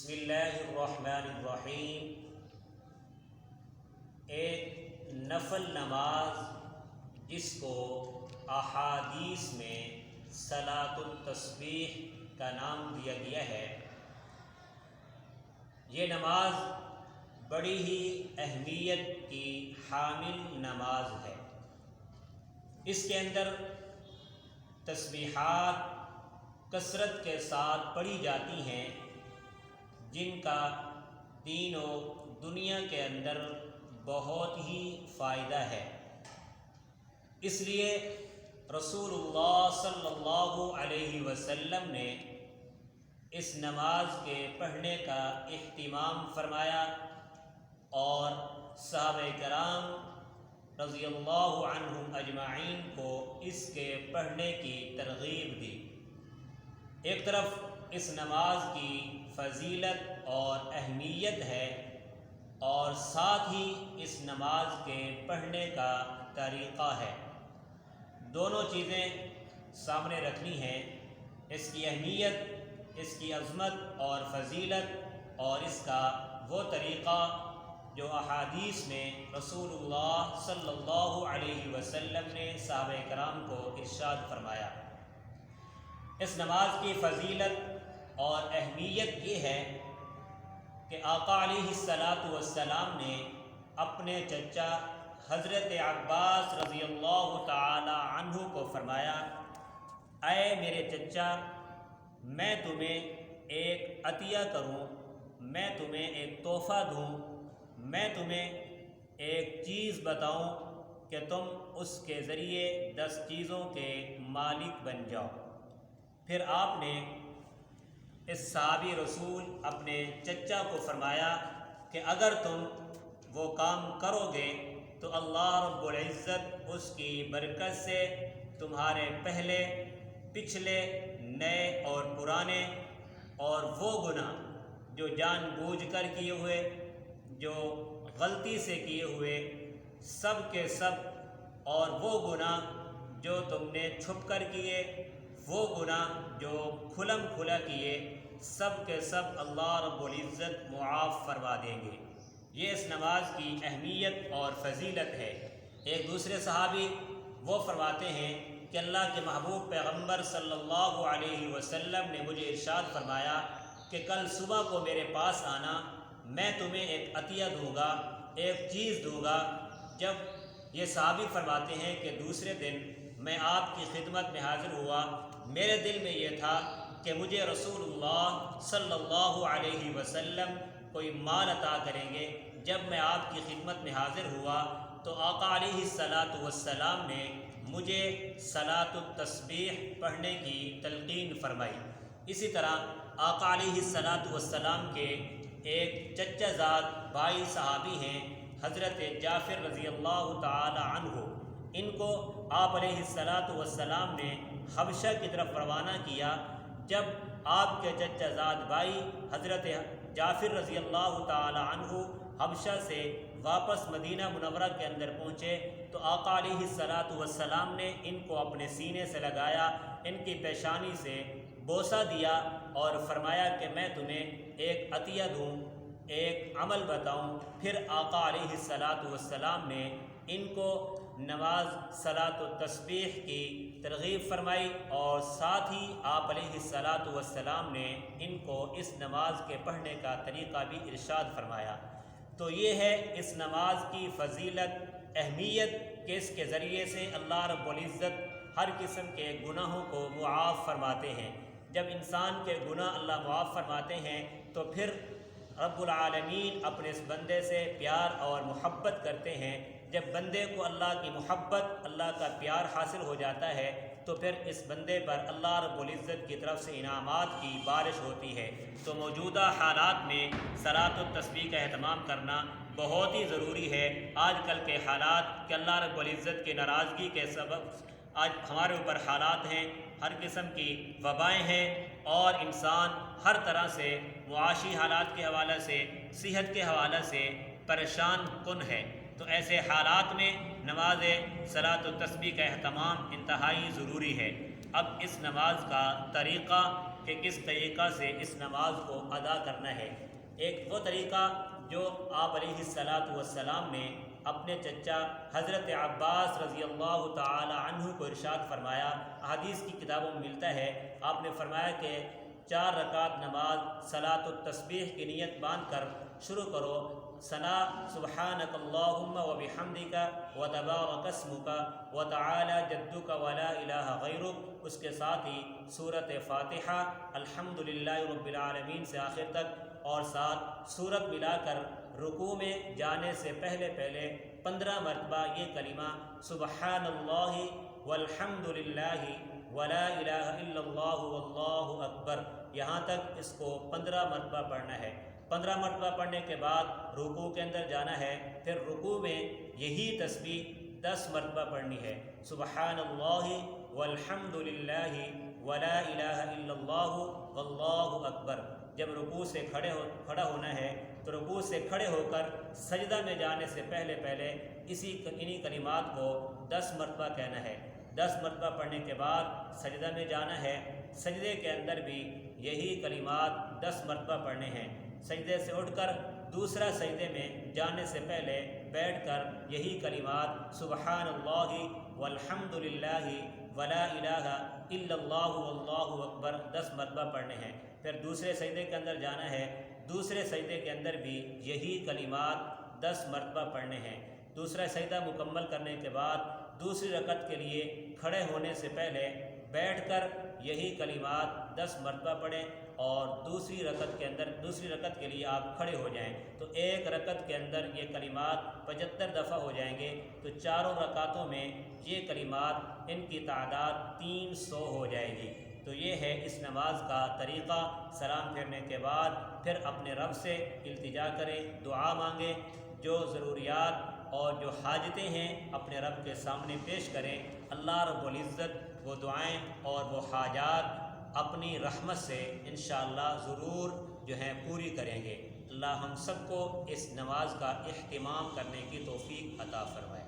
بسم اللہ الرحمن الرحیم۔ ایک نفل نماز جس کو احادیث میں صلاۃ التسبیح کا نام دیا گیا ہے، یہ نماز بڑی ہی اہمیت کی حامل نماز ہے۔ اس کے اندر تسبیحات کثرت کے ساتھ پڑھی جاتی ہیں، جن کا دین و دنیا کے اندر بہت ہی فائدہ ہے۔ اس لیے رسول اللہ صلی اللہ علیہ وسلم نے اس نماز کے پڑھنے کا اہتمام فرمایا اور صحابہ کرام رضی اللہ عنہم اجمعین کو اس کے پڑھنے کی ترغیب دی۔ ایک طرف اس نماز کی فضیلت اور اہمیت ہے، اور ساتھ ہی اس نماز کے پڑھنے کا طریقہ ہے۔ دونوں چیزیں سامنے رکھنی ہیں، اس کی اہمیت، اس کی عظمت اور فضیلت، اور اس کا وہ طریقہ جو احادیث میں رسول اللہ صلی اللہ علیہ وسلم نے صحابہ کرام کو ارشاد فرمایا۔ اس نماز کی فضیلت اور اہمیت یہ ہے کہ آقا علیہ الصلاۃ والسلام نے اپنے چچا حضرت عباس رضی اللہ تعالی عنہ کو فرمایا، اے میرے چچا، میں تمہیں ایک عطیہ کروں، میں تمہیں ایک تحفہ دوں، میں تمہیں ایک چیز بتاؤں کہ تم اس کے ذریعے 10 چیزوں کے مالک بن جاؤ۔ پھر آپ نے اس صحابی رسول اپنے چچا کو فرمایا کہ اگر تم وہ کام کرو گے تو اللہ رب العزت اس کی برکت سے تمہارے پہلے، پچھلے، نئے اور پرانے، اور وہ گناہ جو جان بوجھ کر کیے ہوئے، جو غلطی سے کیے ہوئے، سب کے سب، اور وہ گناہ جو تم نے چھپ کر کیے، وہ گناہ جو کھلم کھلا کیے، سب کے سب اللہ رب العزت معاف فرما دیں گے۔ یہ اس نماز کی اہمیت اور فضیلت ہے۔ ایک دوسرے صحابی وہ فرماتے ہیں کہ اللہ کے محبوب پیغمبر صلی اللہ علیہ وسلم نے مجھے ارشاد فرمایا کہ کل صبح کو میرے پاس آنا، میں تمہیں ایک عطیہ دوں گا، ایک چیز دوں گا۔ جب یہ صحابی فرماتے ہیں کہ دوسرے دن میں آپ کی خدمت میں حاضر ہوا، میرے دل میں یہ تھا کہ مجھے رسول اللہ صلی اللہ علیہ وسلم کوئی مال عطا کریں گے۔ جب میں آپ کی خدمت میں حاضر ہوا تو آقا علیہ الصلاۃ والسلام نے مجھے صلاۃ التسبیح پڑھنے کی تلقین فرمائی۔ اسی طرح آقا علیہ الصلاۃ والسلام کے ایک چچا زاد بھائی صحابی ہیں، حضرت جعفر رضی اللہ تعالی عنہ۔ ان کو آپ علیہ الصلاۃ والسلام نے حبشہ کی طرف روانہ کیا۔ جب آپ کے چچا زاد بھائی حضرت جعفر رضی اللہ تعالی عنہ حبشہ سے واپس مدینہ منورہ کے اندر پہنچے تو آقا علیہ الصلاۃ والسلام نے ان کو اپنے سینے سے لگایا، ان کی پیشانی سے بوسہ دیا اور فرمایا کہ میں تمہیں ایک عطیہ دوں، ایک عمل بتاؤں۔ پھر آقا علیہ الصلاۃ والسلام نے ان کو نماز صلاۃ التسبیح کی ترغیب فرمائی، اور ساتھ ہی آپ علیہ الصلاۃ والسلام نے ان کو اس نماز کے پڑھنے کا طریقہ بھی ارشاد فرمایا۔ تو یہ ہے اس نماز کی فضیلت، اہمیت، کہ اس کے ذریعے سے اللہ رب العزت ہر قسم کے گناہوں کو معاف فرماتے ہیں۔ جب انسان کے گناہ اللہ معاف فرماتے ہیں تو پھر رب العالمین اپنے اس بندے سے پیار اور محبت کرتے ہیں۔ جب بندے کو اللہ کی محبت، اللہ کا پیار حاصل ہو جاتا ہے تو پھر اس بندے پر اللہ رب العزت کی طرف سے انعامات کی بارش ہوتی ہے۔ تو موجودہ حالات میں صلاۃ التسبیح کا اہتمام کرنا بہت ہی ضروری ہے۔ آج کل کے حالات کہ اللہ رب العزت کی ناراضگی کے سبب آج ہمارے اوپر حالات ہیں، ہر قسم کی وبائیں ہیں، اور انسان ہر طرح سے معاشی حالات کے حوالے سے، صحت کے حوالے سے پریشان کن ہے۔ تو ایسے حالات میں نماز صلاۃ التسبیح کا اہتمام انتہائی ضروری ہے۔ اب اس نماز کا طریقہ کہ کس طریقہ سے اس نماز کو ادا کرنا ہے۔ ایک وہ طریقہ جو آپ علیہ الصلاۃ والسلام نے اپنے چچا حضرت عباس رضی اللہ تعالی عنہ کو ارشاد فرمایا، حدیث کی کتابوں میں ملتا ہے، آپ نے فرمایا کہ 4 رکعت نماز صلاۃ التسبیح کی نیت باندھ کر شروع کرو، ثنا سبحانک اللہم وبحمدک وتبارک اسمک وتعالی جدک ولا الہ غیرک، اس کے ساتھ ہی سورۃ فاتحہ الحمدللہ رب العالمین سے آخر تک، اور ساتھ سورت ملا کر رکوع میں جانے سے پہلے 15 مرتبہ یہ کلمہ سبحان اللہ والحمد للہ ولا الہ الا اللہ واللہ اکبر، یہاں تک اس کو 15 مرتبہ پڑھنا ہے۔ 15 مرتبہ پڑھنے کے بعد رکوع کے اندر جانا ہے، پھر رکوع میں یہی تسبیح 10 مرتبہ پڑھنی ہے، سبحان اللہ والحمد للہ ولا الہ الا اللہ واللہ اکبر۔ جب رکوع سے کھڑا ہونا ہے تو رکوع سے کھڑے ہو کر سجدہ میں جانے سے پہلے انہی کلمات کو 10 مرتبہ کہنا ہے۔ 10 مرتبہ پڑھنے کے بعد سجدہ میں جانا ہے، سجدے کے اندر بھی یہی کلمات 10 مرتبہ پڑھنے ہیں۔ سجدے سے اٹھ کر دوسرا سجدے میں جانے سے پہلے بیٹھ کر یہی کلمات سبحان اللہ والحمد للہ ولا الہ الا اللہ واللہ اکبر 10 مرتبہ پڑھنے ہیں۔ پھر دوسرے سجدے کے اندر جانا ہے، دوسرے سجدے کے اندر بھی یہی کلمات 10 مرتبہ پڑھنے ہیں۔ دوسرا سجدہ مکمل کرنے کے بعد دوسری رکعت کے لیے کھڑے ہونے سے پہلے بیٹھ کر یہی کلمات 10 مرتبہ پڑھیں، اور دوسری رکعت کے لیے آپ کھڑے ہو جائیں تو ایک رکعت کے اندر یہ کلمات 75 دفعہ ہو جائیں گے، تو چاروں رکعتوں میں یہ کلمات ان کی تعداد 300 ہو جائے گی۔ تو یہ ہے اس نماز کا طریقہ۔ سلام پھیرنے کے بعد پھر اپنے رب سے التجا کریں، دعا مانگیں، جو ضروریات اور جو حاجتیں ہیں اپنے رب کے سامنے پیش کریں۔ اللہ رب العزت وہ دعائیں اور وہ حاجات اپنی رحمت سے انشاءاللہ ضرور جو ہیں پوری کریں گے۔ اللہ ہم سب کو اس نماز کا اہتمام کرنے کی توفیق عطا فرمائے۔